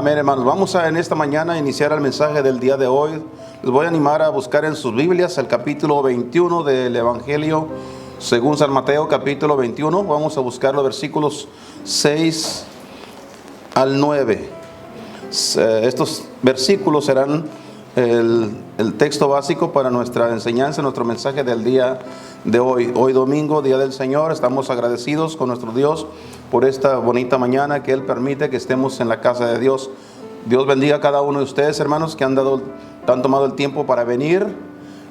Amén, hermanos. Vamos a en esta mañana iniciar el mensaje del día de hoy. Les voy a animar a buscar en sus Biblias el capítulo 21 del Evangelio según San Mateo, capítulo 21. Vamos a buscar los versículos 6 al 9. Estos versículos serán el texto básico para nuestra enseñanza, nuestro mensaje del día de hoy. Hoy domingo, Día del Señor, estamos agradecidos con nuestro Dios por esta bonita mañana que Él permite que estemos en la casa de Dios. Dios bendiga a cada uno de ustedes, hermanos, que han tomado el tiempo para venir,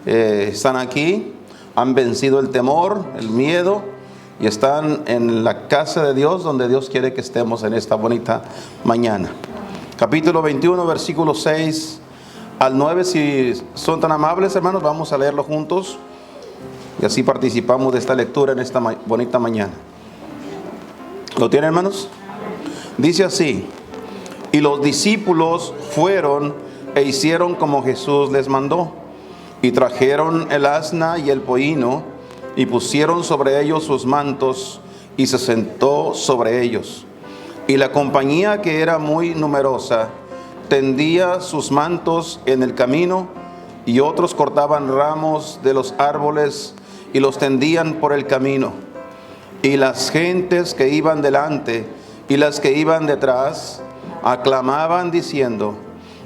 están aquí, han vencido el temor, el miedo, y están en la casa de Dios, donde Dios quiere que estemos en esta bonita mañana. Capítulo 21, versículos 6 al 9, si son tan amables, hermanos, vamos a leerlo juntos, y así participamos de esta lectura en esta bonita mañana. ¿Lo tienen, hermanos? Dice así: y los discípulos fueron e hicieron como Jesús les mandó, y trajeron el asna y el pollino, y pusieron sobre ellos sus mantos, y se sentó sobre ellos. Y la compañía, que era muy numerosa, tendía sus mantos en el camino, y otros cortaban ramos de los árboles y los tendían por el camino. Y las gentes que iban delante y las que iban detrás aclamaban diciendo: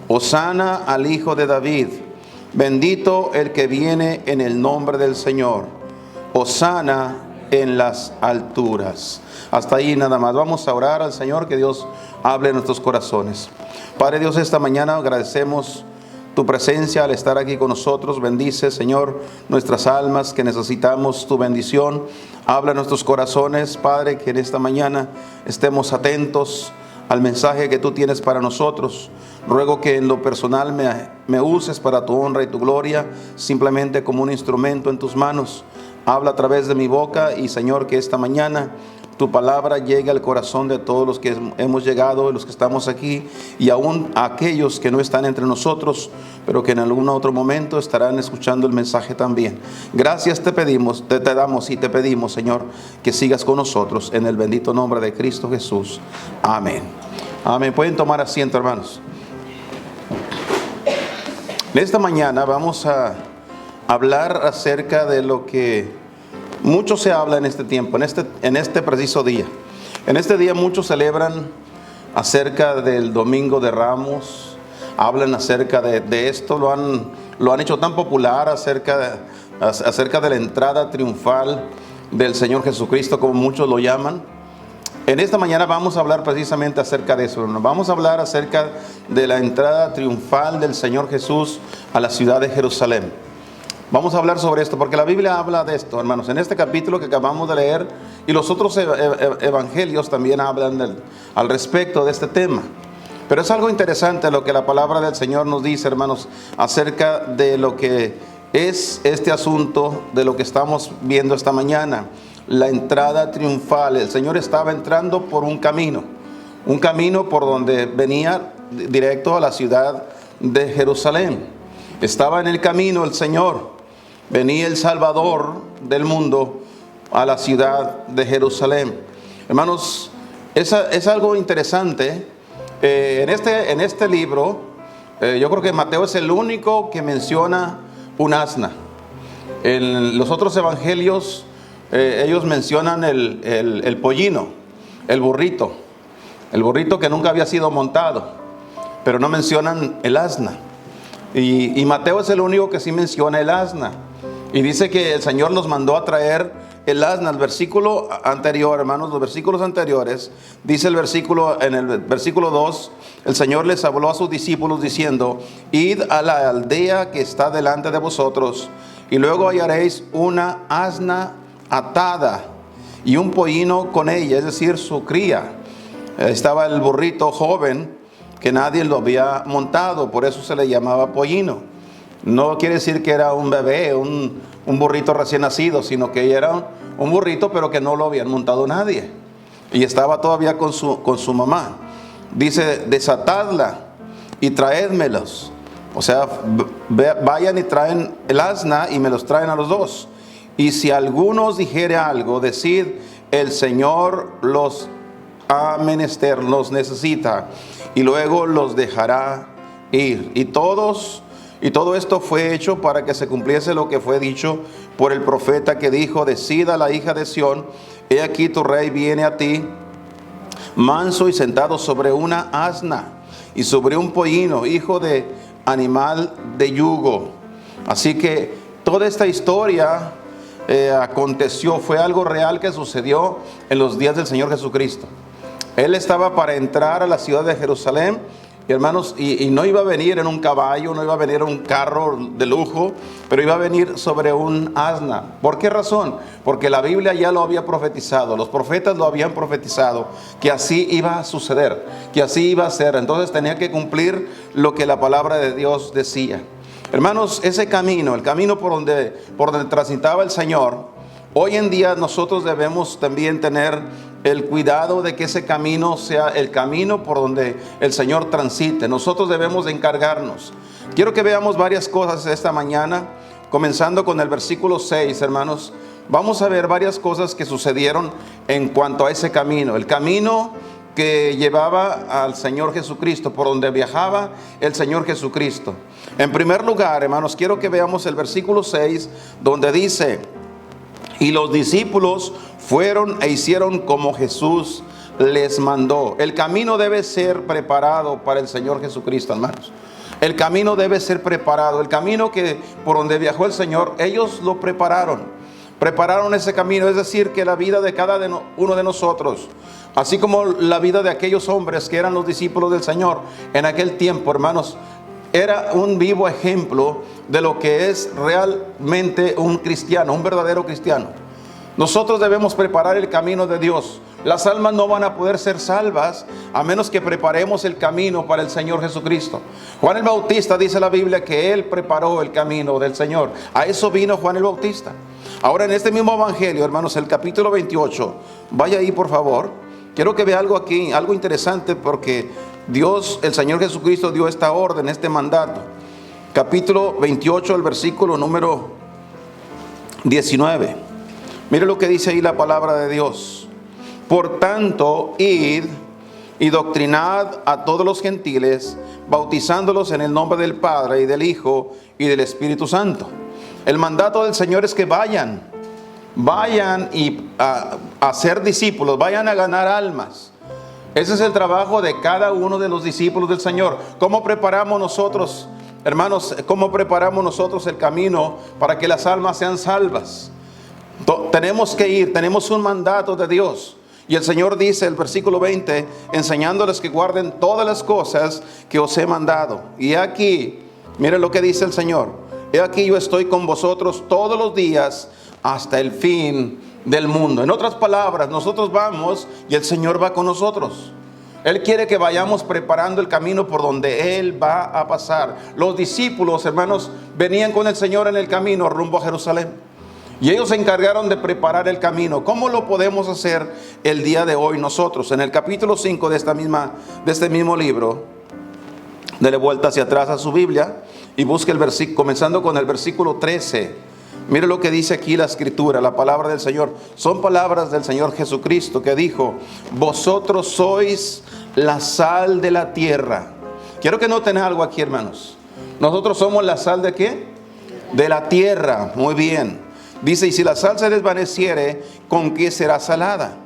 Hosana al Hijo de David, bendito el que viene en el nombre del Señor, Hosana en las alturas. Hasta ahí nada más. Vamos a orar al Señor, que Dios hable en nuestros corazones. Padre Dios, esta mañana agradecemos tu presencia al estar aquí con nosotros. Bendice, Señor, nuestras almas que necesitamos tu bendición. Habla en nuestros corazones, Padre, que en esta mañana estemos atentos al mensaje que tú tienes para nosotros. Ruego que en lo personal me uses para tu honra y tu gloria, simplemente como un instrumento en tus manos. Habla a través de mi boca y, Señor, que esta mañana tu palabra llegue al corazón de todos los que hemos llegado, los que estamos aquí, y aún a aquellos que no están entre nosotros, pero que en algún otro momento estarán escuchando el mensaje también. Gracias te pedimos, te damos y te pedimos, Señor, que sigas con nosotros en el bendito nombre de Cristo Jesús. Amén. Amén. Pueden tomar asiento, hermanos. Esta mañana vamos a hablar acerca de lo que mucho se habla en este tiempo, en este preciso día. En este día muchos celebran acerca del Domingo de Ramos, hablan acerca de esto, lo han hecho tan popular acerca de la entrada triunfal del Señor Jesucristo, como muchos lo llaman. En esta mañana vamos a hablar precisamente acerca de eso. Vamos a hablar acerca de la entrada triunfal del Señor Jesús a la ciudad de Jerusalén. Vamos a hablar sobre esto, porque la Biblia habla de esto, hermanos. En este capítulo que acabamos de leer, y los otros evangelios también hablan al respecto de este tema. Pero es algo interesante lo que la palabra del Señor nos dice, hermanos, acerca de lo que es este asunto, de lo que estamos viendo esta mañana. La entrada triunfal. El Señor estaba entrando por un camino por donde venía directo a la ciudad de Jerusalén. Estaba en el camino el Señor. Venía el Salvador del mundo a la ciudad de Jerusalén. Hermanos, es algo interesante. En este libro, yo creo que Mateo es el único que menciona un asna. En los otros evangelios, ellos mencionan el pollino, el burrito que nunca había sido montado, pero no mencionan el asna. Y Mateo es el único que sí menciona el asna. Y dice que el Señor los mandó a traer el asna. El versículo anterior, hermanos, los versículos anteriores, dice en el versículo 2, el Señor les habló a sus discípulos diciendo: id a la aldea que está delante de vosotros, y luego hallaréis una asna atada y un pollino con ella, es decir, su cría. Estaba el burrito joven, que nadie lo había montado, por eso se le llamaba pollino. No quiere decir que era un bebé, un burrito recién nacido, sino que era un burrito, pero que no lo habían montado nadie. Y estaba todavía con su mamá. Dice: desatadla y traédmelos. O sea, vayan y traen el asna y me los traen a los dos. Y si alguno os dijere algo, decid: el Señor los ha menester, los necesita, y luego los dejará ir. Y todo esto fue hecho para que se cumpliese lo que fue dicho por el profeta, que dijo: decida la hija de Sión, he aquí tu rey viene a ti, manso y sentado sobre una asna y sobre un pollino, hijo de animal de yugo. Así que toda esta historia aconteció, fue algo real que sucedió en los días del Señor Jesucristo. Él estaba para entrar a la ciudad de Jerusalén, y hermanos, y no iba a venir en un caballo, no iba a venir en un carro de lujo, pero iba a venir sobre un asna. ¿Por qué razón? Porque la Biblia ya lo había profetizado, los profetas lo habían profetizado, que así iba a suceder, que así iba a ser. Entonces tenía que cumplir lo que la palabra de Dios decía. Hermanos, ese camino, el camino por donde transitaba el Señor, hoy en día nosotros debemos también tener el cuidado de que ese camino sea el camino por donde el Señor transite. Nosotros debemos de encargarnos. Quiero que veamos varias cosas esta mañana, comenzando con el versículo 6, hermanos. Vamos a ver varias cosas que sucedieron en cuanto a ese camino. El camino que llevaba al Señor Jesucristo, por donde viajaba el Señor Jesucristo. En primer lugar, hermanos, quiero que veamos el versículo 6, donde dice: y los discípulos fueron e hicieron como Jesús les mandó. El camino debe ser preparado para el Señor Jesucristo, hermanos. El camino debe ser preparado. El camino que por donde viajó el Señor, ellos lo prepararon. Prepararon ese camino, es decir, que la vida de cada uno de nosotros, así como la vida de aquellos hombres que eran los discípulos del Señor en aquel tiempo, hermanos, era un vivo ejemplo de lo que es realmente un cristiano, un verdadero cristiano. Nosotros debemos preparar el camino de Dios. Las almas no van a poder ser salvas a menos que preparemos el camino para el Señor Jesucristo. Juan el Bautista, dice la Biblia, que él preparó el camino del Señor. A eso vino Juan el Bautista. Ahora, en este mismo evangelio, hermanos, el capítulo 28, vaya ahí por favor. Quiero que vea algo aquí, algo interesante, porque Dios, el Señor Jesucristo, dio esta orden, este mandato. Capítulo 28, el versículo número 19. Mire lo que dice ahí la palabra de Dios. Por tanto, id y doctrinad a todos los gentiles, bautizándolos en el nombre del Padre y del Hijo y del Espíritu Santo. El mandato del Señor es que vayan y a ser discípulos, vayan a ganar almas. Ese es el trabajo de cada uno de los discípulos del Señor. ¿Cómo preparamos nosotros, hermanos, cómo preparamos nosotros el camino para que las almas sean salvas? Tenemos que ir, tenemos un mandato de Dios. Y el Señor dice, el versículo 20, enseñándoles que guarden todas las cosas que os he mandado. Y aquí, mire lo que dice el Señor: he aquí yo estoy con vosotros todos los días hasta el fin del mundo. En otras palabras, nosotros vamos y el Señor va con nosotros. Él quiere que vayamos preparando el camino por donde Él va a pasar. Los discípulos, hermanos, venían con el Señor en el camino rumbo a Jerusalén. Y ellos se encargaron de preparar el camino. ¿Cómo lo podemos hacer el día de hoy nosotros? En el capítulo 5 de este mismo libro, dele vuelta hacia atrás a su Biblia y busque el versículo, comenzando con el versículo 13. Mire lo que dice aquí la Escritura, la palabra del Señor. Son palabras del Señor Jesucristo, que dijo: vosotros sois la sal de la tierra. Quiero que noten algo aquí, hermanos. Nosotros somos la sal ¿de qué? De la tierra. Muy bien. Dice: y si la sal se desvaneciere, ¿con qué será salada?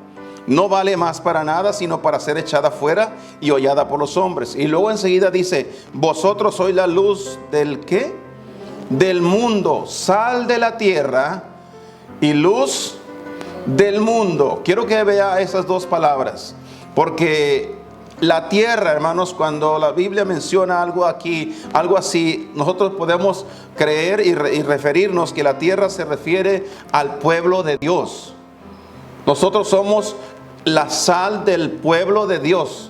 No vale más para nada, sino para ser echada fuera y hollada por los hombres. Y luego enseguida dice: vosotros sois la luz del ¿qué? Del mundo, sal de la tierra y luz del mundo. Quiero que vea esas dos palabras, porque la tierra, hermanos, cuando la Biblia menciona algo aquí, algo así, nosotros podemos creer y referirnos que la tierra se refiere al pueblo de Dios. Nosotros somos la sal del pueblo de Dios,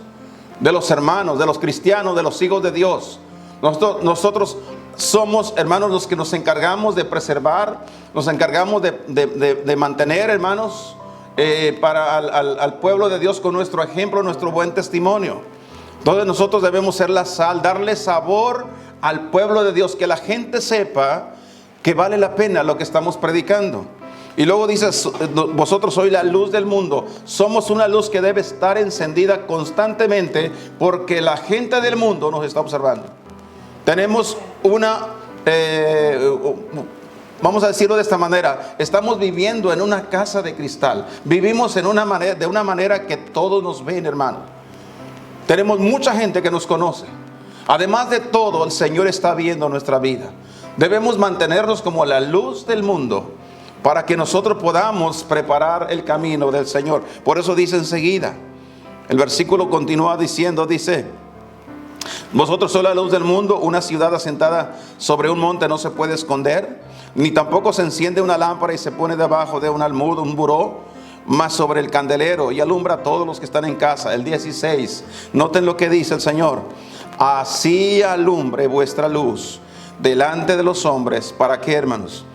de los hermanos, de los cristianos, de los hijos de Dios. Nosotros somos, hermanos, los que nos encargamos de preservar, nos encargamos de mantener, hermanos, para al pueblo de Dios con nuestro ejemplo, nuestro buen testimonio. Entonces nosotros debemos ser la sal, darle sabor al pueblo de Dios, que la gente sepa que vale la pena lo que estamos predicando. Y luego dice, vosotros sois la luz del mundo. Somos una luz que debe estar encendida constantemente porque la gente del mundo nos está observando. Tenemos vamos a decirlo de esta manera, estamos viviendo en una casa de cristal. Vivimos de una manera que todos nos ven, hermano. Tenemos mucha gente que nos conoce. Además de todo, el Señor está viendo nuestra vida. Debemos mantenernos como la luz del mundo para que nosotros podamos preparar el camino del Señor. Por eso dice enseguida, el versículo continúa diciendo, dice, vosotros sois la luz del mundo. Una ciudad asentada sobre un monte no se puede esconder, ni tampoco se enciende una lámpara y se pone debajo de un almud, un buró, mas sobre el candelero, y alumbra a todos los que están en casa. El 16, noten lo que dice el Señor: así alumbre vuestra luz delante de los hombres. ¿Para qué, hermanos?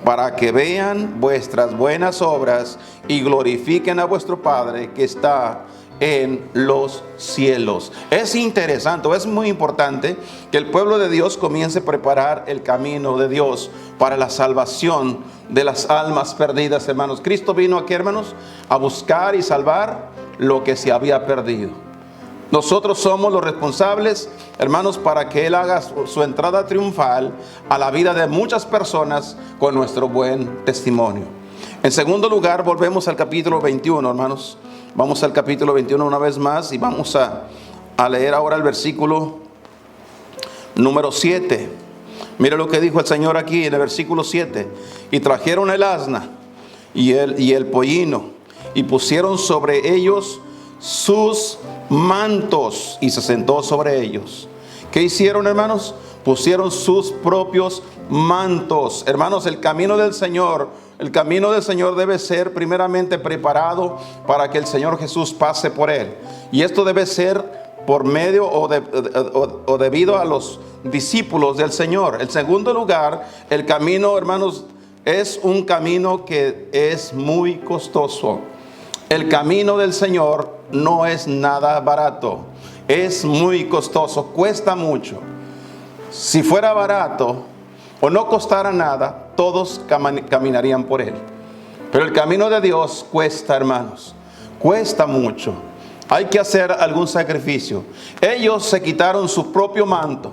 Para que vean vuestras buenas obras y glorifiquen a vuestro Padre que está en los cielos. Es interesante, es muy importante que el pueblo de Dios comience a preparar el camino de Dios para la salvación de las almas perdidas, hermanos. Cristo vino aquí, hermanos, a buscar y salvar lo que se había perdido. Nosotros somos los responsables, hermanos, para que Él haga su entrada triunfal a la vida de muchas personas con nuestro buen testimonio. En segundo lugar, volvemos al capítulo 21, hermanos. Vamos al capítulo 21 una vez más y vamos a leer ahora el versículo número 7. Mire lo que dijo el Señor aquí en el versículo 7. Y trajeron el asna y el pollino y pusieron sobre ellos sus mantos y se sentó sobre ellos. ¿Qué hicieron, hermanos? Pusieron sus propios mantos. Hermanos, el camino del Señor debe ser primeramente preparado para que el Señor Jesús pase por él. Y esto debe ser por medio o debido a los discípulos del Señor. En segundo lugar, el camino, hermanos, es un camino que es muy costoso. El camino del Señor no es nada barato. Es muy costoso, cuesta mucho. Si fuera barato o no costara nada, todos caminarían por él. Pero el camino de Dios cuesta, hermanos. Cuesta mucho. Hay que hacer algún sacrificio. Ellos se quitaron su propio manto.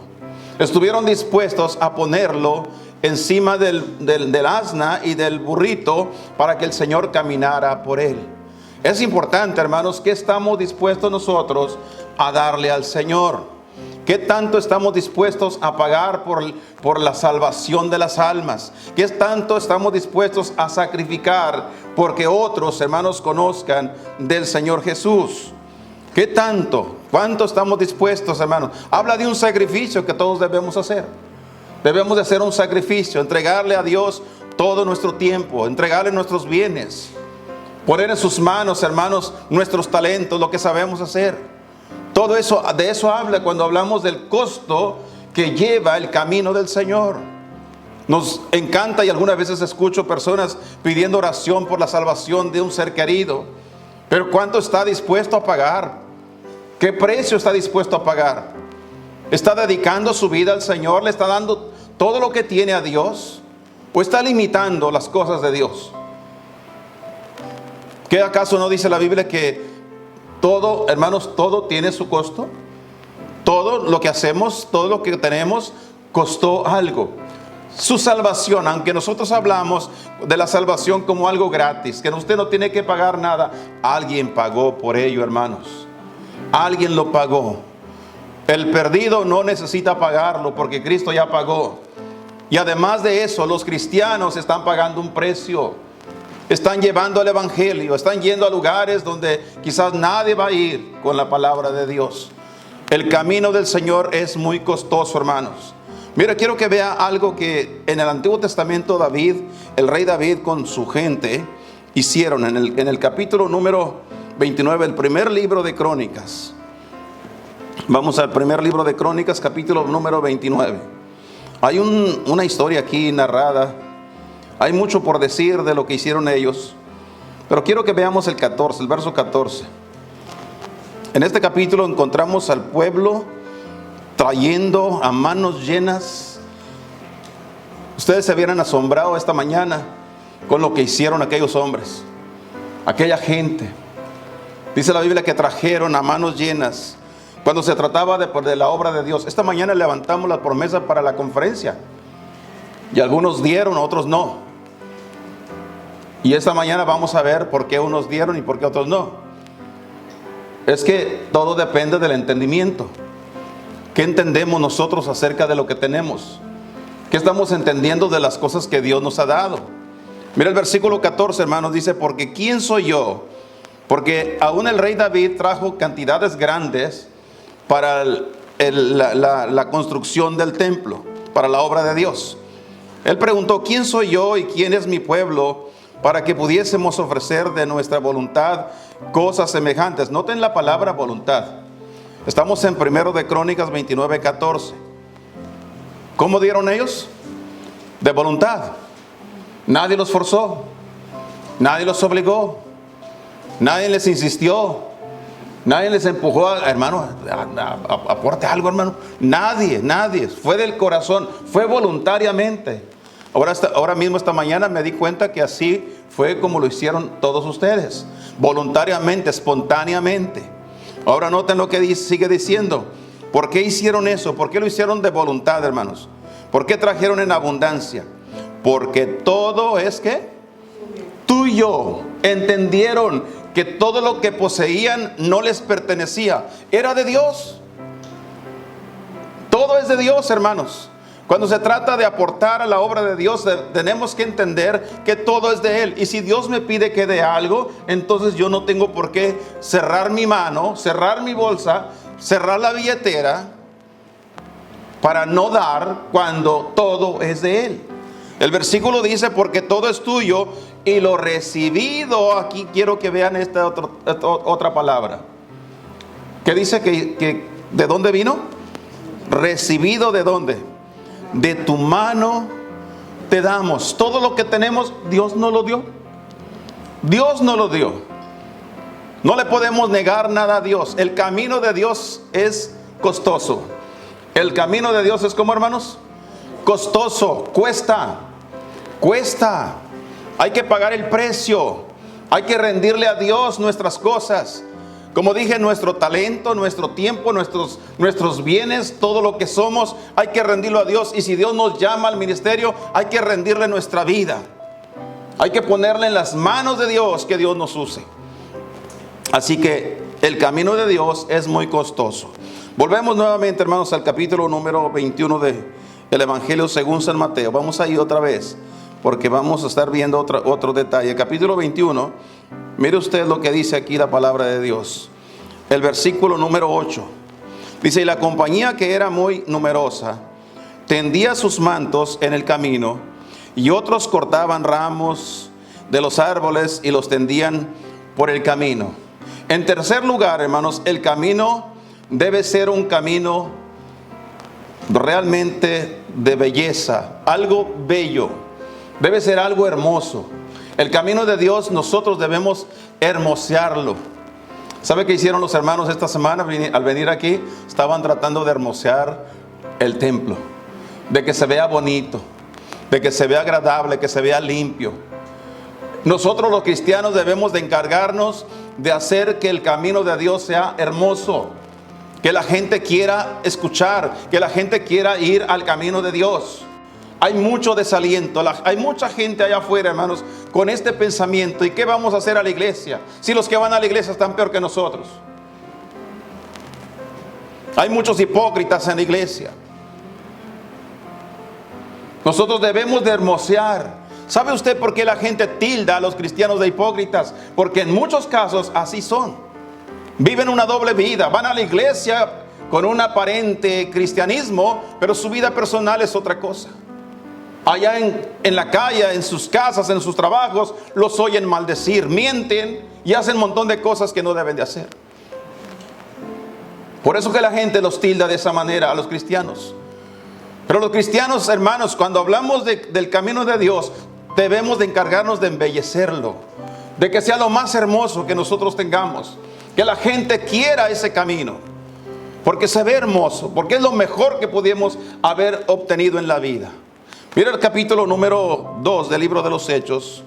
Estuvieron dispuestos a ponerlo encima del asna y del burrito para que el Señor caminara por él. Es importante, hermanos, que estamos dispuestos nosotros a darle al Señor. ¿Qué tanto estamos dispuestos a pagar por la salvación de las almas? ¿Qué tanto estamos dispuestos a sacrificar porque otros, hermanos, conozcan del Señor Jesús? ¿Qué tanto? ¿Cuánto estamos dispuestos, hermanos? Habla de un sacrificio que todos debemos hacer. Debemos de hacer un sacrificio, entregarle a Dios todo nuestro tiempo, entregarle nuestros bienes, poner en sus manos, hermanos, nuestros talentos, lo que sabemos hacer. Todo eso, de eso habla cuando hablamos del costo que lleva el camino del Señor. Nos encanta y algunas veces escucho personas pidiendo oración por la salvación de un ser querido. Pero ¿cuánto está dispuesto a pagar? ¿Qué precio está dispuesto a pagar? ¿Está dedicando su vida al Señor? ¿Le está dando todo lo que tiene a Dios? ¿O está limitando las cosas de Dios? ¿Qué acaso no dice la Biblia que todo, hermanos, todo tiene su costo? Todo lo que hacemos, todo lo que tenemos, costó algo. Su salvación, aunque nosotros hablamos de la salvación como algo gratis, que usted no tiene que pagar nada, alguien pagó por ello, hermanos. Alguien lo pagó. El perdido no necesita pagarlo porque Cristo ya pagó. Y además de eso, los cristianos están pagando un precio. Están llevando el evangelio, están yendo a lugares donde quizás nadie va a ir con la palabra de Dios. El camino del Señor es muy costoso, hermanos. Mira, quiero que vea algo que en el Antiguo Testamento David, el rey David con su gente hicieron en el capítulo número 29, el primer libro de Crónicas. Vamos al primer libro de Crónicas, capítulo número 29. Hay una historia aquí narrada. Hay mucho por decir de lo que hicieron ellos, pero quiero que veamos el verso 14. En este capítulo encontramos al pueblo trayendo a manos llenas. Ustedes se hubieran asombrado esta mañana con lo que hicieron aquellos hombres, aquella gente. Dice la Biblia que trajeron a manos llenas cuando se trataba de la obra de Dios. Esta mañana levantamos la promesa para la conferencia y algunos dieron, otros no. Y esta mañana vamos a ver por qué unos dieron y por qué otros no. Es que todo depende del entendimiento. ¿Qué entendemos nosotros acerca de lo que tenemos? ¿Qué estamos entendiendo de las cosas que Dios nos ha dado? Mira el versículo 14, hermanos, dice: porque ¿quién soy yo? Porque aún el rey David trajo cantidades grandes para la construcción del templo, para la obra de Dios. Él preguntó: ¿quién soy yo y quién es mi pueblo para que pudiésemos ofrecer de nuestra voluntad cosas semejantes? Noten la palabra voluntad. Estamos en 1 de Crónicas 29:14. ¿Cómo dieron ellos? De voluntad. Nadie los forzó, nadie los obligó, nadie les insistió, nadie les empujó, hermano, aporte algo, hermano. Nadie, fue del corazón, fue voluntariamente. Ahora mismo, esta mañana, me di cuenta que así fue como lo hicieron todos ustedes, voluntariamente, espontáneamente. Ahora noten lo que sigue diciendo. ¿Por qué hicieron eso? ¿Por qué lo hicieron de voluntad, hermanos? ¿Por qué trajeron en abundancia? Porque todo es ¿qué? Tuyo. Entendieron que todo lo que poseían no les pertenecía, era de Dios. Todo es de Dios, hermanos. Cuando se trata de aportar a la obra de Dios, tenemos que entender que todo es de Él. Y si Dios me pide que dé algo, entonces yo no tengo por qué cerrar mi mano, cerrar mi bolsa, cerrar la billetera para no dar cuando todo es de Él. El versículo dice: porque todo es tuyo y lo recibido. Aquí quiero que vean esta otra palabra. ¿Qué dice? Que ¿de dónde vino? Recibido. ¿De dónde? De tu mano te damos. Todo lo que tenemos, Dios nos lo dio. Dios nos lo dio. No le podemos negar nada a Dios. El camino de Dios es costoso. El camino de Dios es como, hermanos, costoso, cuesta. Hay que pagar el precio. Hay que rendirle a Dios nuestras cosas. Como dije, nuestro talento, nuestro tiempo, nuestros bienes, todo lo que somos, hay que rendirlo a Dios. Y si Dios nos llama al ministerio, hay que rendirle nuestra vida. Hay que ponerle en las manos de Dios, que Dios nos use. Así que el camino de Dios es muy costoso. Volvemos nuevamente, hermanos, al capítulo número 21 del Evangelio según San Mateo. Vamos a ir otra vez, porque vamos a estar viendo otro detalle. Capítulo 21, mire usted lo que dice aquí la palabra de Dios. El versículo número 8. Dice: y la compañía, que era muy numerosa, tendía sus mantos en el camino, y otros cortaban ramos de los árboles y los tendían por el camino. En tercer lugar, hermanos, el camino debe ser un camino realmente de belleza, algo bello. Debe ser algo hermoso. El camino de Dios nosotros debemos hermosearlo. ¿Sabe qué hicieron los hermanos esta semana al venir aquí? Estaban tratando de hermosear el templo, de que se vea bonito, de que se vea agradable, que se vea limpio. Nosotros los cristianos debemos de encargarnos de hacer que el camino de Dios sea hermoso, que la gente quiera escuchar, que la gente quiera ir al camino de Dios. Hay mucho desaliento, hay mucha gente allá afuera, hermanos, con este pensamiento. ¿Y qué vamos a hacer a la iglesia si los que van a la iglesia están peor que nosotros? Hay muchos hipócritas en la iglesia. Nosotros debemos de hermosear. ¿Sabe usted por qué la gente tilda a los cristianos de hipócritas? Porque en muchos casos así son. Viven una doble vida, van a la iglesia con un aparente cristianismo, pero su vida personal es otra cosa. Allá en la calle, en sus casas, en sus trabajos, los oyen maldecir, mienten y hacen un montón de cosas que no deben de hacer. Por eso que la gente los tilda de esa manera a los cristianos. Pero los cristianos, hermanos, cuando hablamos del camino de Dios, debemos de encargarnos de embellecerlo, de que sea lo más hermoso que nosotros tengamos, que la gente quiera ese camino, porque se ve hermoso, porque es lo mejor que pudimos haber obtenido en la vida. Mira el capítulo número 2 del libro de los Hechos,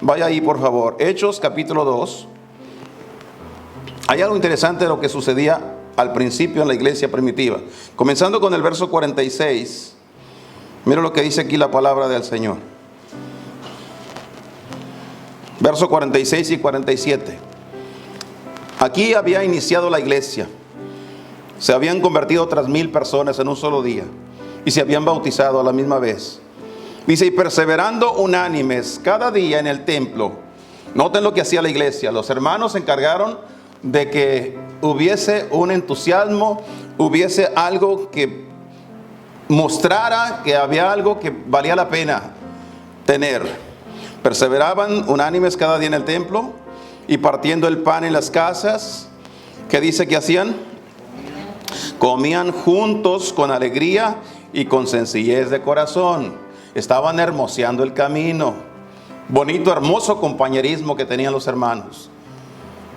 Vaya ahí, por favor. Hechos capítulo 2. Hay algo interesante de lo que sucedía al principio en la iglesia primitiva. Comenzando con el verso 46. Mira lo que dice aquí la palabra del Señor. Verso 46 y 47. Aquí había iniciado la iglesia. Se habían convertido otras 1000 personas en un solo día. Y se habían bautizado a la misma vez. Dice, y perseverando unánimes cada día en el templo. Noten lo que hacía la iglesia. Los hermanos se encargaron de que hubiese un entusiasmo, hubiese algo que mostrara que había algo que valía la pena tener. Perseveraban unánimes cada día en el templo y partiendo el pan en las casas. ¿Qué dice que hacían? Comían juntos con alegría y con sencillez de corazón. Estaban hermoseando el camino. Bonito, hermoso compañerismo que tenían los hermanos.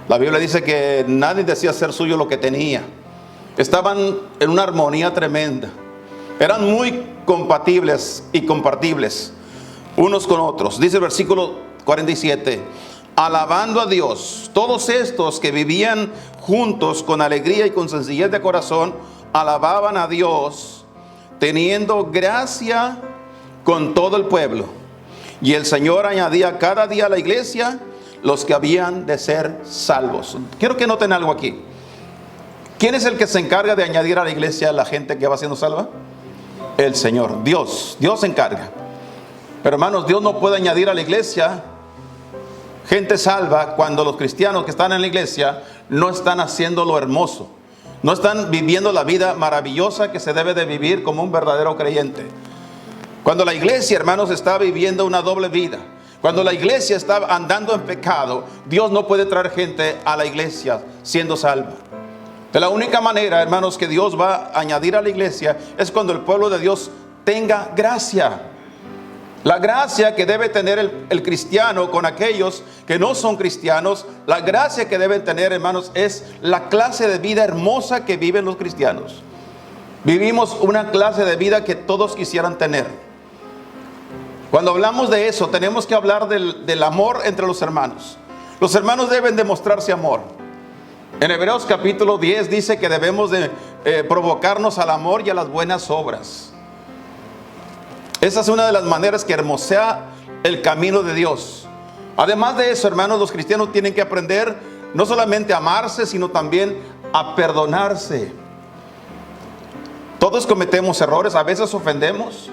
La Biblia dice que nadie decía ser suyo lo que tenía. Estaban en una armonía tremenda. Eran muy compatibles y compartibles unos con otros. Dice el versículo 47. Alabando a Dios. Todos estos que vivían juntos con alegría y con sencillez de corazón, alababan a Dios, teniendo gracia con todo el pueblo. Y el Señor añadía cada día a la iglesia los que habían de ser salvos. Quiero que noten algo aquí. ¿Quién es el que se encarga de añadir a la iglesia a la gente que va siendo salva? El Señor, Dios. Dios se encarga. Pero hermanos, Dios no puede añadir a la iglesia gente salva cuando los cristianos que están en la iglesia no están haciendo lo hermoso. No están viviendo la vida maravillosa que se debe de vivir como un verdadero creyente. Cuando la iglesia, hermanos, está viviendo una doble vida, cuando la iglesia está andando en pecado, Dios no puede traer gente a la iglesia siendo salva. De la única manera, hermanos, que Dios va a añadir a la iglesia es cuando el pueblo de Dios tenga gracia. La gracia que debe tener el cristiano con aquellos que no son cristianos, la gracia que deben tener, hermanos, es la clase de vida hermosa que viven los cristianos. Vivimos una clase de vida que todos quisieran tener. Cuando hablamos de eso, tenemos que hablar del amor entre los hermanos. Los hermanos deben demostrarse amor. En Hebreos capítulo 10 dice que debemos de provocarnos al amor y a las buenas obras. Esa es una de las maneras que hermosea el camino de Dios. Además de eso, hermanos, los cristianos tienen que aprender no solamente a amarse, sino también a perdonarse. Todos cometemos errores, a veces ofendemos.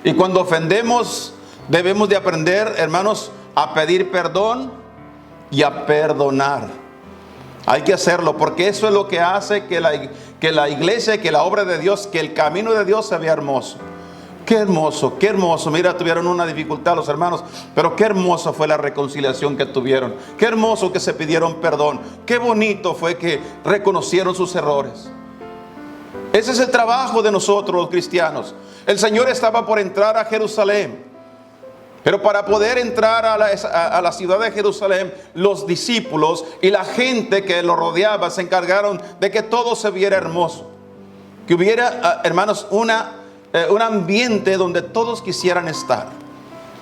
Y cuando ofendemos, debemos de aprender, hermanos, a pedir perdón y a perdonar. Hay que hacerlo, porque eso es lo que hace que la iglesia, que la obra de Dios, que el camino de Dios se vea hermoso. Qué hermoso, qué hermoso. Mira, tuvieron una dificultad los hermanos, pero qué hermosa fue la reconciliación que tuvieron. Qué hermoso que se pidieron perdón. Qué bonito fue que reconocieron sus errores. Ese es el trabajo de nosotros los cristianos. El Señor estaba por entrar a Jerusalén, pero para poder entrar a la ciudad de Jerusalén, los discípulos y la gente que lo rodeaba se encargaron de que todo se viera hermoso. Que hubiera, hermanos, un ambiente donde todos quisieran estar.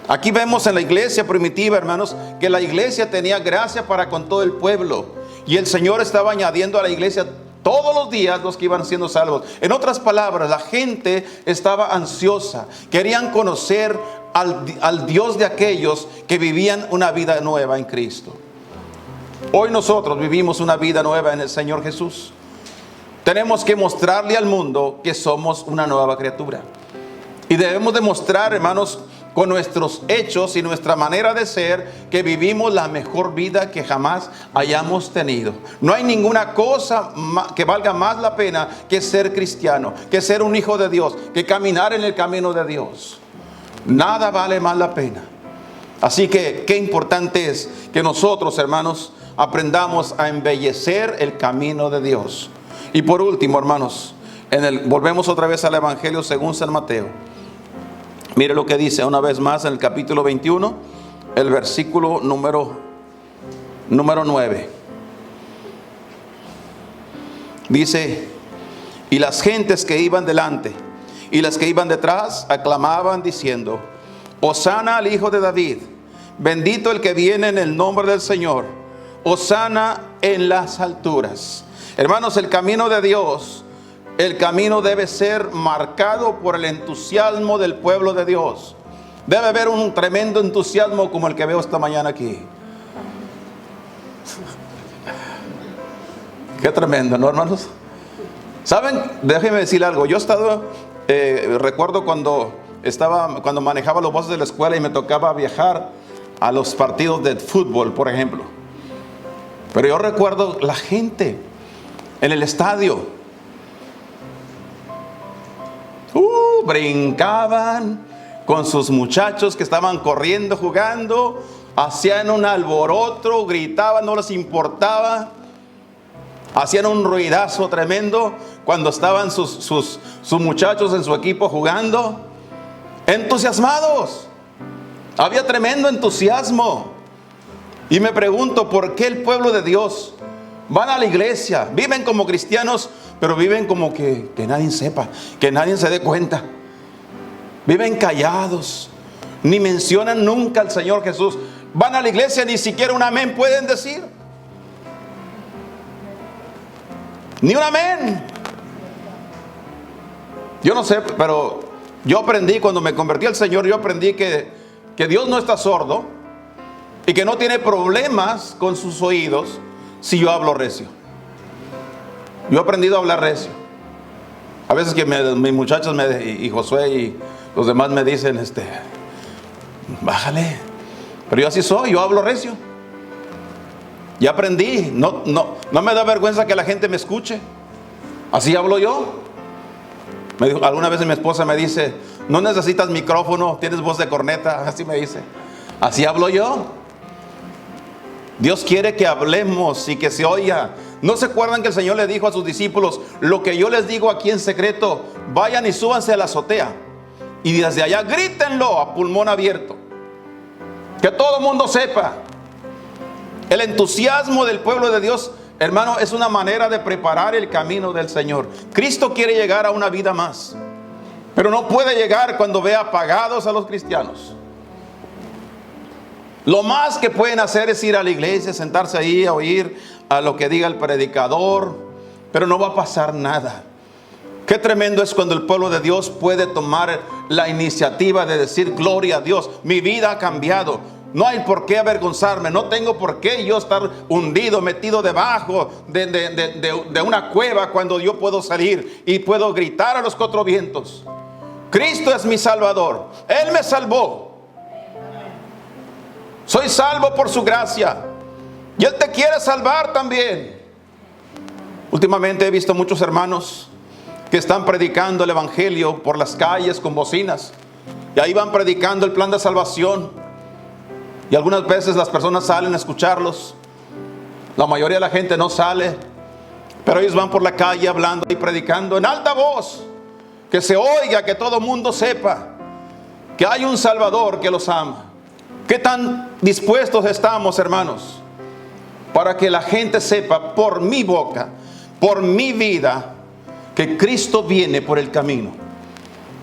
Aquí vemos en la iglesia primitiva, hermanos, que la iglesia tenía gracia para con todo el pueblo. Y el Señor estaba añadiendo a la iglesia todos los días los que iban siendo salvos. En otras palabras, la gente estaba ansiosa. Querían conocer al Dios de aquellos que vivían una vida nueva en Cristo. Hoy nosotros vivimos una vida nueva en el Señor Jesús. Tenemos que mostrarle al mundo que somos una nueva criatura. Y debemos demostrar, hermanos, con nuestros hechos y nuestra manera de ser, que vivimos la mejor vida que jamás hayamos tenido. No hay ninguna cosa que valga más la pena que ser cristiano, que ser un hijo de Dios, que caminar en el camino de Dios. Nada vale más la pena. Así que qué importante es que nosotros, hermanos, aprendamos a embellecer el camino de Dios. Y por último, hermanos, volvemos otra vez al Evangelio según San Mateo. Mire lo que dice una vez más en el capítulo 21, el versículo número 9. Dice, y las gentes que iban delante y las que iban detrás aclamaban diciendo, Hosana al Hijo de David, bendito el que viene en el nombre del Señor. Hosana en las alturas. Hermanos, el camino de Dios, el camino debe ser marcado por el entusiasmo del pueblo de Dios. Debe haber un tremendo entusiasmo como el que veo esta mañana aquí. Qué tremendo, ¿no, hermanos? ¿Saben? Déjenme decir algo. Yo he estado, recuerdo cuando manejaba los buses de la escuela y me tocaba viajar a los partidos de fútbol, por ejemplo. Pero yo recuerdo la gente en el estadio. Brincaban con sus muchachos que estaban corriendo, jugando, hacían un alboroto, gritaban, no les importaba. Hacían un ruidazo tremendo cuando estaban sus muchachos en su equipo jugando. Entusiasmados. Había tremendo entusiasmo. Y me pregunto, ¿por qué el pueblo de Dios van a la iglesia, viven como cristianos, pero viven como que nadie sepa, que nadie se dé cuenta? Viven callados, ni mencionan nunca al Señor Jesús. Van a la iglesia, ni siquiera un amén pueden decir. Ni un amén. Yo no sé, pero yo aprendí cuando me convertí al Señor, yo aprendí que Dios no está sordo y que no tiene problemas con sus oídos si yo hablo recio. Yo he aprendido a hablar recio. A veces que mis muchachos y Josué y los demás me dicen, bájale. Pero yo así soy, yo hablo recio. Ya aprendí, no me da vergüenza que la gente me escuche. Así hablo yo. Alguna vez mi esposa me dice, no necesitas micrófono, tienes voz de corneta. Así me dice. Así hablo yo. Dios quiere que hablemos y que se oiga. ¿No se acuerdan que el Señor le dijo a sus discípulos, lo que yo les digo aquí en secreto, vayan y súbanse a la azotea y desde allá grítenlo a pulmón abierto? Que todo el mundo sepa. El entusiasmo del pueblo de Dios, hermano, es una manera de preparar el camino del Señor. Cristo quiere llegar a una vida más, pero no puede llegar cuando ve apagados a los cristianos. Lo más que pueden hacer es ir a la iglesia, sentarse ahí a oír a lo que diga el predicador, pero no va a pasar nada. Qué tremendo es cuando el pueblo de Dios puede tomar la iniciativa de decir, gloria a Dios, mi vida ha cambiado. No hay por qué avergonzarme, no tengo por qué yo estar hundido, metido debajo de una cueva cuando yo puedo salir y puedo gritar a los cuatro vientos. Cristo es mi Salvador, Él me salvó. Soy salvo por su gracia y Él te quiere salvar también. Últimamente he visto muchos hermanos que están predicando el evangelio por las calles con bocinas y ahí van predicando el plan de salvación. Y algunas veces las personas salen a escucharlos. La mayoría de la gente no sale, pero ellos van por la calle hablando y predicando en alta voz, que se oiga, que todo el mundo sepa que hay un Salvador que los ama. ¿Qué tan dispuestos estamos, hermanos, para que la gente sepa por mi boca, por mi vida, que Cristo viene por el camino,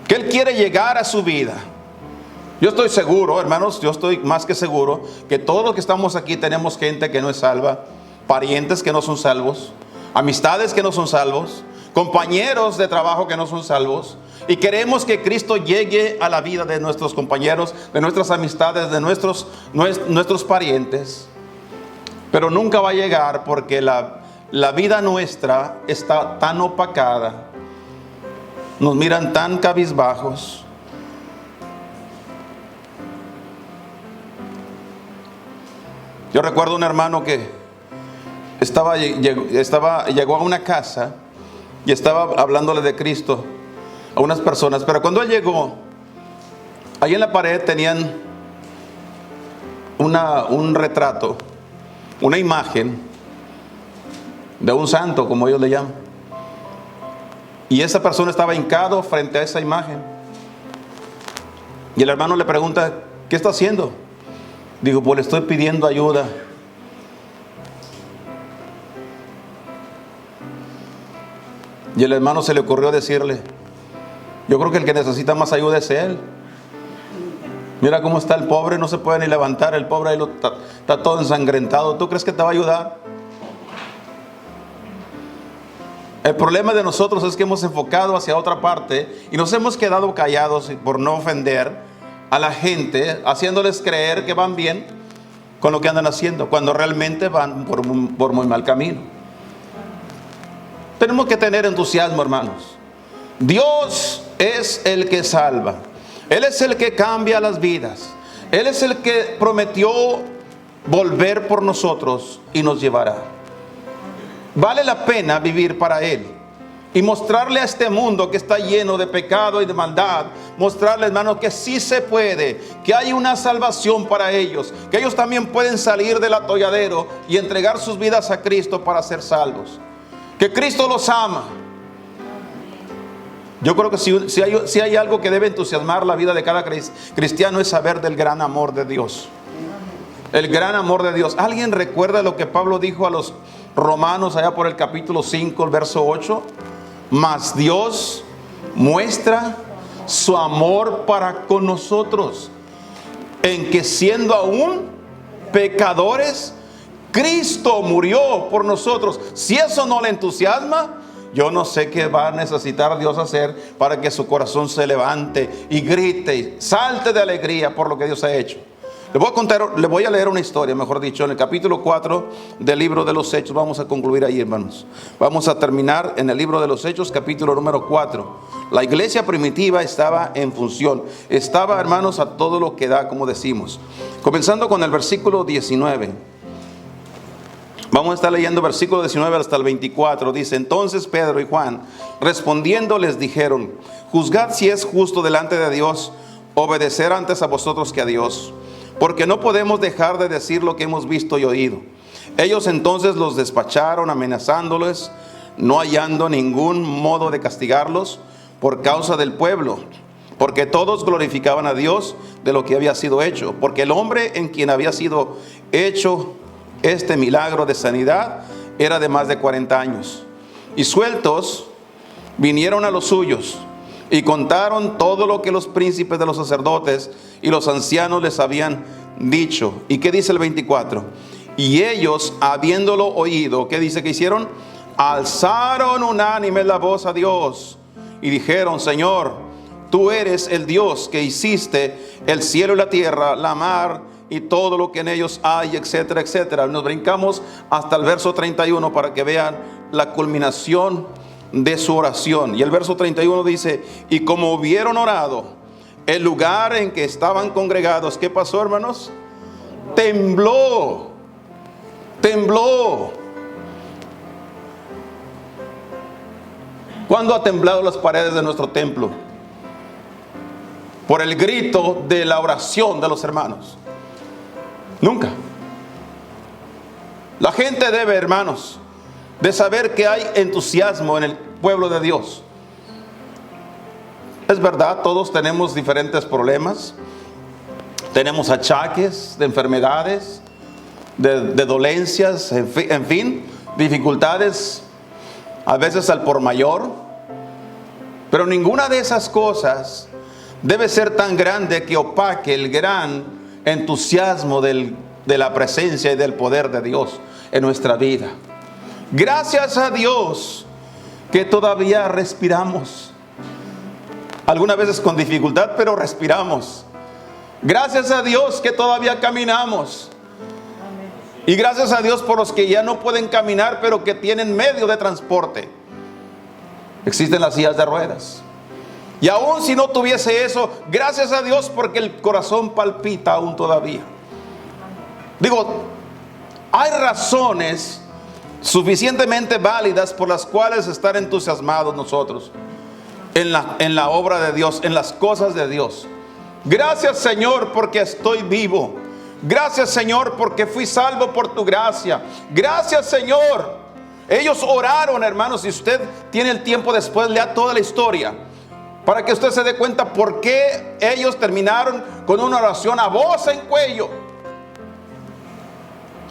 que Él quiere llegar a su vida? Yo estoy seguro, hermanos, yo estoy más que seguro que todos los que estamos aquí tenemos gente que no es salva, parientes que no son salvos, amistades que no son salvos, compañeros de trabajo que no son salvos. Y queremos que Cristo llegue a la vida de nuestros compañeros, de nuestras amistades, de nuestros parientes. Pero nunca va a llegar porque la vida nuestra está tan opacada. Nos miran tan cabizbajos. Yo recuerdo un hermano que llegó a una casa y estaba hablándole de Cristo a unas personas, pero cuando él llegó, ahí en la pared tenían un retrato, una imagen de un santo, como ellos le llaman, y esa persona estaba hincado frente a esa imagen, y el hermano le pregunta, ¿qué está haciendo? Digo, pues le estoy pidiendo ayuda. Y el hermano se le ocurrió decirle, yo creo que el que necesita más ayuda es él. Mira cómo está el pobre, no se puede ni levantar. El pobre ahí está todo ensangrentado. ¿Tú crees que te va a ayudar? El problema de nosotros es que hemos enfocado hacia otra parte y nos hemos quedado callados por no ofender a la gente, haciéndoles creer que van bien con lo que andan haciendo, cuando realmente van por muy mal camino. Tenemos que tener entusiasmo, hermanos. Dios es el que salva. Él es el que cambia las vidas. Él es el que prometió volver por nosotros y nos llevará. Vale la pena vivir para Él y mostrarle a este mundo que está lleno de pecado y de maldad, mostrarle, hermanos, que sí se puede, que hay una salvación para ellos, que ellos también pueden salir del atolladero y entregar sus vidas a Cristo para ser salvos, que Cristo los ama. Yo creo que si hay algo que debe entusiasmar la vida de cada cristiano es saber del gran amor de Dios. El gran amor de Dios. ¿Alguien recuerda lo que Pablo dijo a los romanos allá por el capítulo 5, el verso 8? Mas Dios muestra su amor para con nosotros, en que siendo aún pecadores, Cristo murió por nosotros. Si eso no le entusiasma, yo no sé qué va a necesitar Dios hacer para que su corazón se levante y grite y salte de alegría por lo que Dios ha hecho. Le voy a leer una historia, mejor dicho, en el capítulo 4 del libro de los Hechos. Vamos a concluir ahí, hermanos. Vamos a terminar en el libro de los Hechos, capítulo número 4. La iglesia primitiva estaba en función. Estaba, hermanos, a todo lo que da, como decimos. Comenzando con el versículo 19. Vamos a estar leyendo versículo 19 hasta el 24. Dice: entonces Pedro y Juan, respondiendo, les dijeron: juzgad si es justo delante de Dios obedecer antes a vosotros que a Dios, porque no podemos dejar de decir lo que hemos visto y oído. Ellos entonces los despacharon, amenazándoles, no hallando ningún modo de castigarlos por causa del pueblo, porque todos glorificaban a Dios de lo que había sido hecho, porque el hombre en quien había sido hecho este milagro de sanidad era de más de 40 años. Y sueltos vinieron a los suyos y contaron todo lo que los príncipes de los sacerdotes y los ancianos les habían dicho. ¿Y qué dice el 24? Y ellos, habiéndolo oído, ¿qué dice que hicieron? Alzaron unánime la voz a Dios y dijeron: Señor, tú eres el Dios que hiciste el cielo y la tierra, la mar y todo lo que en ellos hay, etcétera, etcétera. Nos brincamos hasta el verso 31 para que vean la culminación de su oración. Y el verso 31 dice: y como hubieron orado, el lugar en que estaban congregados, ¿qué pasó, hermanos? Tembló. ¿Cuándo ha temblado las paredes de nuestro templo? Por el grito de la oración de los hermanos. Nunca. La gente debe, hermanos, de saber que hay entusiasmo en el pueblo de Dios. Es verdad, todos tenemos diferentes problemas. Tenemos achaques de enfermedades, de dolencias, en fin, dificultades, a veces al por mayor. Pero ninguna de esas cosas debe ser tan grande que opaque el gran entusiasmo de la presencia y del poder de Dios en nuestra vida. Gracias a Dios que todavía respiramos. Algunas veces con dificultad, pero respiramos. Gracias a Dios que todavía caminamos. Y gracias a Dios por los que ya no pueden caminar, pero que tienen medio de transporte. Existen las sillas de ruedas. Y aún si no tuviese eso, gracias a Dios porque el corazón palpita aún todavía. Digo, hay razones suficientemente válidas por las cuales estar entusiasmados nosotros en la obra de Dios, en las cosas de Dios. Gracias, Señor, porque estoy vivo. Gracias, Señor, porque fui salvo por tu gracia. Gracias, Señor. Ellos oraron, hermanos. Si usted tiene el tiempo después, lea toda la historia para que usted se dé cuenta por qué ellos terminaron con una oración a voz en cuello,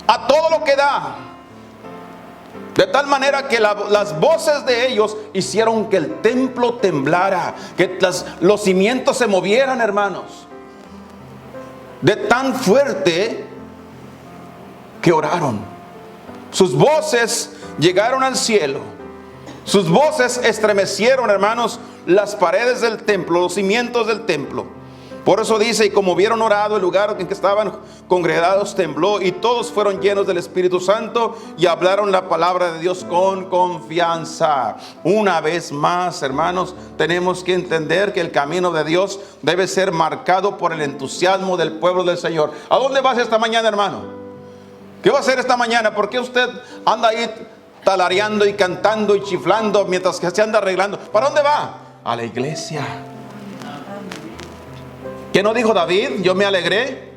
a todo lo que da, de tal manera que las voces de ellos hicieron que el templo temblara, que los cimientos se movieran, hermanos. de tan fuerte que oraron. Sus voces llegaron al cielo. Sus voces estremecieron, hermanos, las paredes del templo, los cimientos del templo. Por eso dice, y como hubieron orado, el lugar en que estaban congregados tembló, y todos fueron llenos del Espíritu Santo y hablaron la palabra de Dios con confianza. Una vez más, hermanos, tenemos que entender que el camino de Dios debe ser marcado por el entusiasmo del pueblo del Señor. ¿A dónde vas esta mañana, hermano? ¿Qué va a hacer esta mañana? ¿Por qué usted anda ahí talareando y cantando y chiflando mientras que se anda arreglando? ¿Para dónde va? A la iglesia. ¿Qué no dijo David? Yo me alegré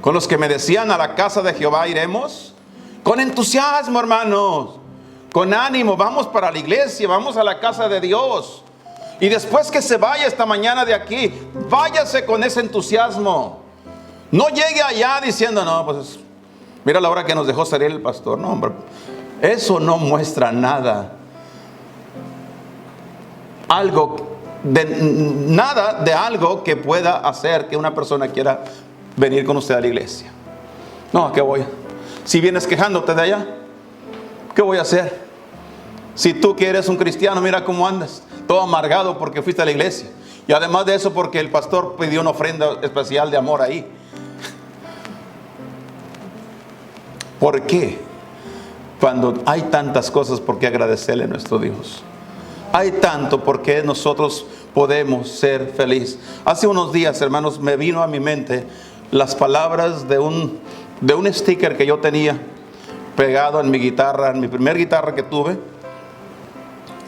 con los que me decían, a la casa de Jehová iremos. Con entusiasmo, hermanos, con ánimo, vamos para la iglesia, vamos a la casa de Dios. Y después que se vaya esta mañana de aquí, váyase con ese entusiasmo. No llegue allá diciendo, no, pues mira la hora que nos dejó salir el pastor. No, hombre, eso no muestra nada. Nada de algo que pueda hacer que una persona quiera venir con usted a la iglesia. No, ¿qué voy? Si vienes quejándote de allá, ¿qué voy a hacer? Si tú que eres un cristiano, mira cómo andas, todo amargado porque fuiste a la iglesia. Y además de eso, porque el pastor pidió una ofrenda especial de amor ahí. ¿Por qué? Cuando hay tantas cosas por qué agradecerle a nuestro Dios. Hay tanto por qué nosotros podemos ser felices. Hace unos días, hermanos, me vino a mi mente las palabras de un sticker que yo tenía pegado en mi guitarra, en mi primer guitarra que tuve.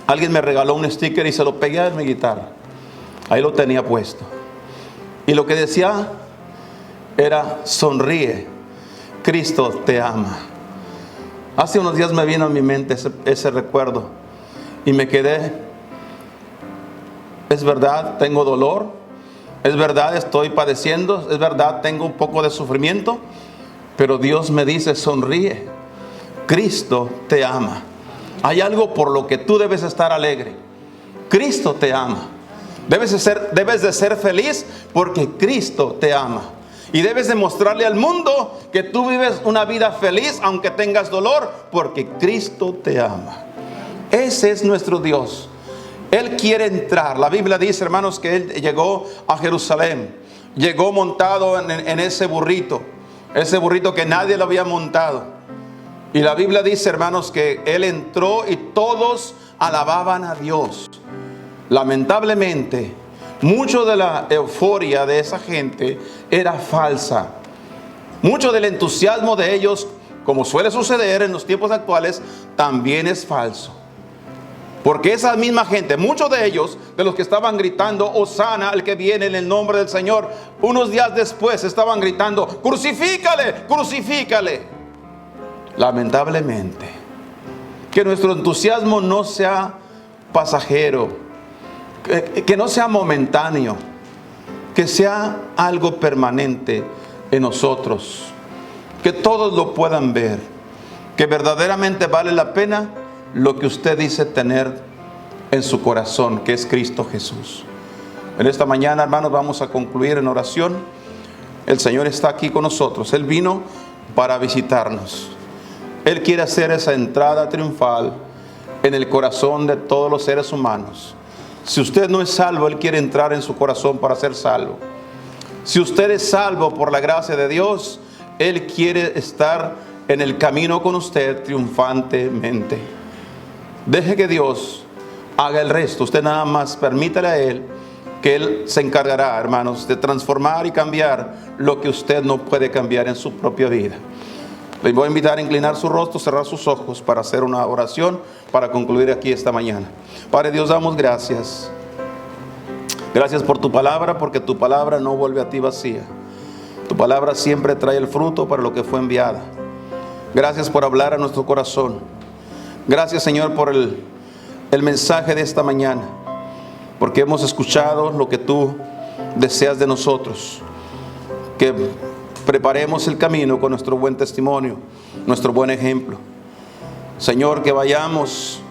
Alguien me regaló un sticker y se lo pegué en mi guitarra. Ahí lo tenía puesto. Y lo que decía era, sonríe, Cristo te ama. Hace unos días me vino a mi mente ese recuerdo. Y me quedé, es verdad, tengo dolor, es verdad, estoy padeciendo, es verdad, tengo un poco de sufrimiento, pero Dios me dice, sonríe, Cristo te ama. Hay algo por lo que tú debes estar alegre. Cristo te ama. Debes de ser feliz porque Cristo te ama. Y debes demostrarle al mundo que tú vives una vida feliz aunque tengas dolor, porque Cristo te ama. Ese es nuestro Dios. Él quiere entrar. La Biblia dice, hermanos, que Él llegó a Jerusalén. Llegó montado en ese burrito que nadie lo había montado. Y la Biblia dice, hermanos, que Él entró y todos alababan a Dios. Lamentablemente, mucho de la euforia de esa gente era falsa. Mucho del entusiasmo de ellos, como suele suceder en los tiempos actuales, también es falso. Porque esa misma gente, muchos de ellos, de los que estaban gritando, Hosana al que viene en el nombre del Señor, unos días después estaban gritando, crucifícale, crucifícale. Lamentablemente, que nuestro entusiasmo no sea pasajero, que no sea momentáneo, que sea algo permanente en nosotros, que todos lo puedan ver, que verdaderamente vale la pena lo que usted dice tener en su corazón, que es Cristo Jesús. En esta mañana, hermanos, vamos a concluir en oración. El Señor está aquí con nosotros. Él vino para visitarnos. Él quiere hacer esa entrada triunfal en el corazón de todos los seres humanos. Si usted no es salvo, Él quiere entrar en su corazón para ser salvo. Si usted es salvo por la gracia de Dios, Él quiere estar en el camino con usted triunfantemente. Deje que Dios haga el resto. Usted nada más permítale a Él, que Él se encargará, hermanos, de transformar y cambiar lo que usted no puede cambiar en su propia vida. Les voy a invitar a inclinar su rostro, cerrar sus ojos para hacer una oración, para concluir aquí esta mañana. Padre Dios, damos gracias. Gracias por tu palabra, porque tu palabra no vuelve a ti vacía. Tu palabra siempre trae el fruto para lo que fue enviada. Gracias por hablar a nuestro corazón. Gracias, Señor, por el mensaje de esta mañana, porque hemos escuchado lo que tú deseas de nosotros, que preparemos el camino con nuestro buen testimonio, nuestro buen ejemplo. Señor, que vayamos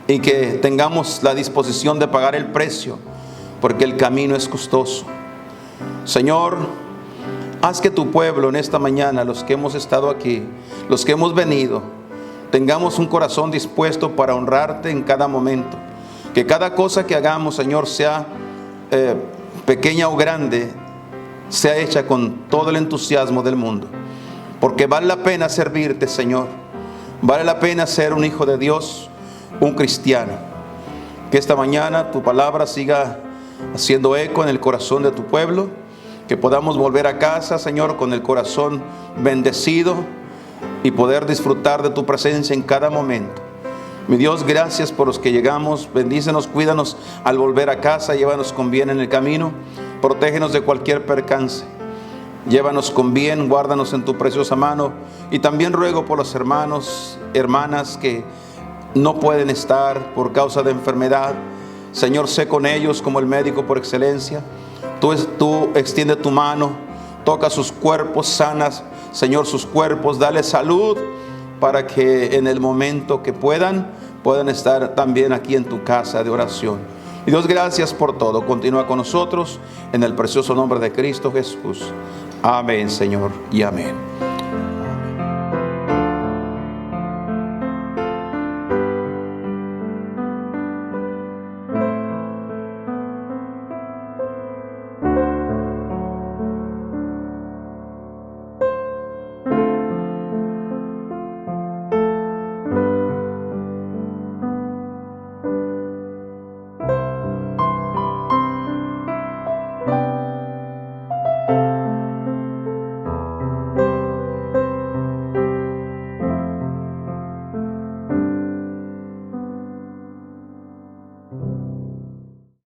y que tengamos la disposición de pagar el precio, porque el camino es costoso. Señor, Haz que tu pueblo en esta mañana, los que hemos estado aquí, los que hemos venido, tengamos un corazón dispuesto para honrarte en cada momento. Que cada cosa que hagamos, Señor, sea pequeña o grande, sea hecha con todo el entusiasmo del mundo. Porque vale la pena servirte, Señor. Vale la pena ser un hijo de Dios, un cristiano. Que esta mañana tu palabra siga haciendo eco en el corazón de tu pueblo. Que podamos volver a casa, Señor, con el corazón bendecido y poder disfrutar de tu presencia en cada momento. Mi Dios, gracias por los que llegamos. Bendícenos, cuídanos al volver a casa. Llévanos con bien en el camino. Protégenos de cualquier percance. Llévanos con bien, guárdanos en tu preciosa mano. Y también ruego por los hermanos, hermanas que no pueden estar por causa de enfermedad. Señor, sé con ellos como el médico por excelencia. Tú extiende tu mano, toca sus cuerpos, sanas, Señor, sus cuerpos, dale salud para que en el momento que puedan estar también aquí en tu casa de oración. Y Dios, gracias por todo. Continúa con nosotros en el precioso nombre de Cristo Jesús. Amén, Señor, y amén.